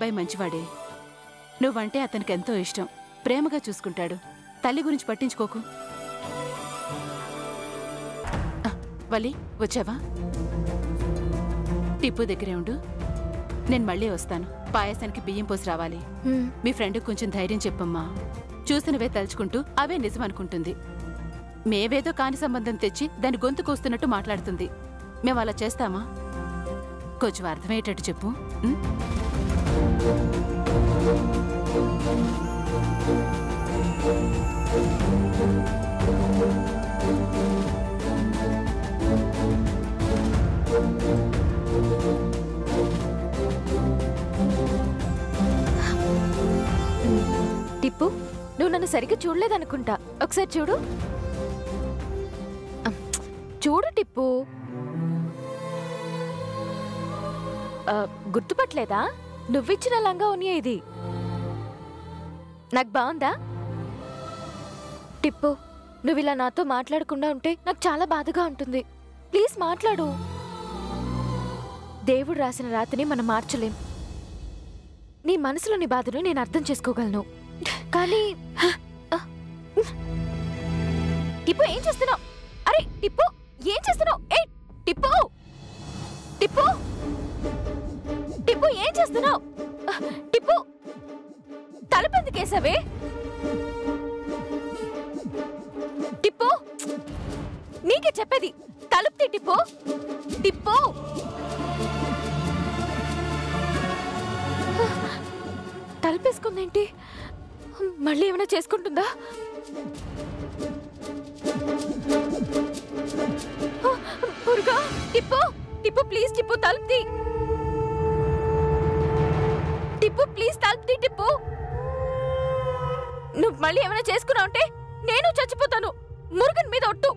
అబ్బాయి మంచివాడే. నువ్వంటే అతనికి ఎంతో ఇష్టం, ప్రేమగా చూసుకుంటాడు. తల్లి గురించి పట్టించుకోకు. వలి, వచ్చావా? టిప్పు దగ్గరే ఉండు, నేను మళ్ళీ వస్తాను. పాయసానికి బియ్యం పోసి రావాలి. మీ ఫ్రెండ్కి కొంచెం ధైర్యం చెప్పమ్మా. చూసినవే తలుచుకుంటూ అవే నిజం అనుకుంటుంది. మేవేదో కాని సంబంధం తెచ్చి దాని గొంతు కోస్తున్నట్టు మాట్లాడుతుంది. మేము అలా చేస్తామా? కొంచెం అర్థమయ్యేటట్టు చెప్పు. టిప్పు, నువ్వు నన్ను సరిగ్గా చూడలేదనుకుంటా. ఒకసారి చూడు. చూడు టిప్పు, గుర్తుపట్టలేదా? నువ్విచ్చిన లంగా ఉనియా ఇది. నాకు బాగుందా? టిప్పు, నువ్వు ఇలా నాతో మాట్లాడకుండా ఉంటే నాకు చాలా బాధగా ఉంటుంది. ప్లీజ్ మాట్లాడు. దేవుడు రాసిన రాతిని మనం మార్చలేం. నీ మనసులోని బాధను నేను అర్థం చేసుకోగలను, కానీ టిప్పు ఏం చేస్తున్నావు? అరే టిప్పు, ఏం చేస్తున్నావు? ఏ టిప్పు, టిప్పు, టిప్పు ఏం చేస్తున్నావు? టిప్పు, తలపెందుకేసావే? టిప్పు, నీకే చెప్పేది, తలుపుతి టిప్పు. టిప్పు, తలుపేసుకుందేంటి? మళ్ళీ ఏమైనా చేసుకుంటుందా? పురుగా, టిప్పు, టిప్పు ప్లీజ్, టిప్పు తలుపుతి. టిప్పు ప్లీజ్ తలుపుతి. టిప్పు, నువ్వు మళ్ళీ ఏమైనా చేసుకున్నావు అంటే నేను చచ్చిపోతాను. మురుగన్ మీద ఒట్టు.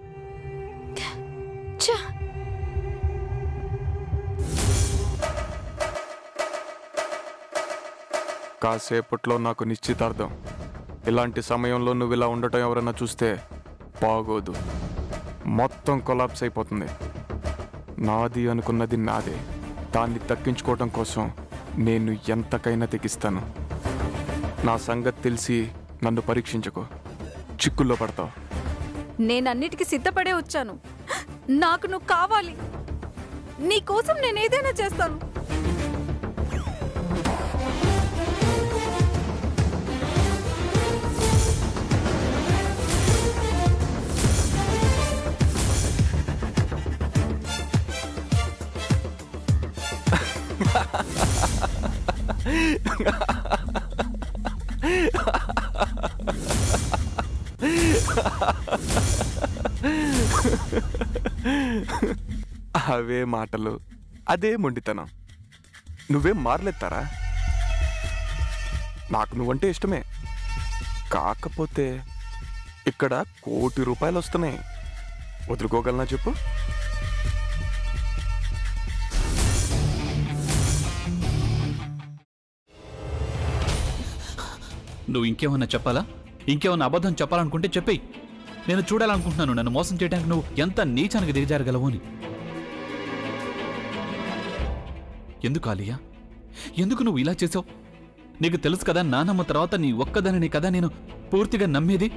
కాసేపట్లో నాకు నిశ్చితార్థం. ఇలాంటి సమయంలో నువ్వు ఇలా ఉండటం ఎవరన్నా చూస్తే బాగోదు. మొత్తం కొలాప్స్ అయిపోతుంది. నాది అనుకున్నది నాదే. దాన్ని దక్కించుకోవటం కోసం నేను ఎంతకైనా తెగిస్తాను. నా సంగతి తెలిసి నన్ను పరీక్షించుకో, చిక్కుల్లో పడతావు. నేనన్నిటికీ సిద్ధపడే వచ్చాను. నాకు నువ్వు కావాలి. నీకోసం నేనేదైనా చేస్తాను. అవే మాటలు, అదే మొండితనం. నువ్వేం మారలేస్తారా? నాకు నువ్వంటే ఇష్టమే. కాకపోతే ఇక్కడ ₹1,00,00,000 వస్తున్నాయి. వదులుకోగలనా చెప్పు? నువ్వు ఇంకేమన్నా చెప్పాలా? ఇంకేమన్నా అబద్ధం చెప్పాలనుకుంటే చెప్పేయి. నేను చూడాలనుకుంటున్నాను నన్ను మోసం చేయడానికి నువ్వు ఎంత నీచానికి దిగజారగలవు అని. ఎందుకు ఆలియా, ఎందుకు నువ్వు ఇలా చేసావు? నీకు తెలుసు కదా నానమ్మ తర్వాత నీ ఒక్కదానిని కదా నేను పూర్తిగా నమ్మేది.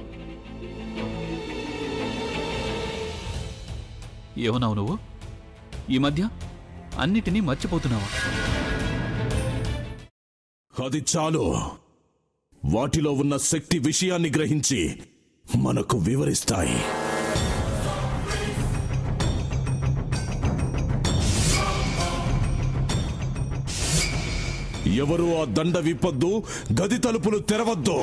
ఏమన్నావు నువ్వు? ఈ మధ్య అన్నిటినీ మర్చిపోతున్నావా? అది చాలు. వాటిలో ఉన్న శక్తి విషయాన్ని గ్రహించి మనకు వివరిస్తాయి. ఎవరు ఆ దండ విప్పొద్దు, గది తలుపులు తెరవద్దు.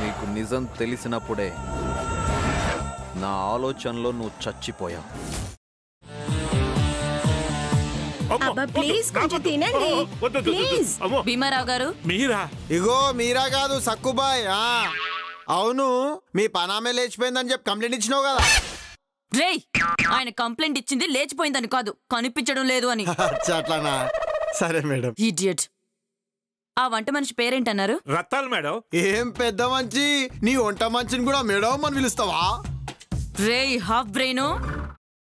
నీకు నిజం తెలిసినప్పుడే నా ఆలోచనలో నువ్వు చచ్చిపోయావు. అబ్బా ప్లీజ్ కొంచెం తినండి ప్లీజ్. భీమారావు గారు మీరా? ఇగో మీరా కాదు సక్కుబాయ్. అవును మీ పనామే లేచిపోయిందని చెప్పి కంప్లైంట్ ఇచ్చినావు కదా. రేయ్, ఆయన కంప్లైంట్ ఇచ్చింది లేచిపోయిందని కాదు, కనిపించడం లేదు అని. అట్లానా? సరే మేడం. ఇడియట్. ఆ వంట మనిషి పేరేంటన్నారు? రత్తాలు మేడం. ఏం పెద్ద మంచి, నీ వంట మంచిని కూడా మేడం అని పిలుస్తావా? రేయ్ హాఫ్ బ్రెయిన్,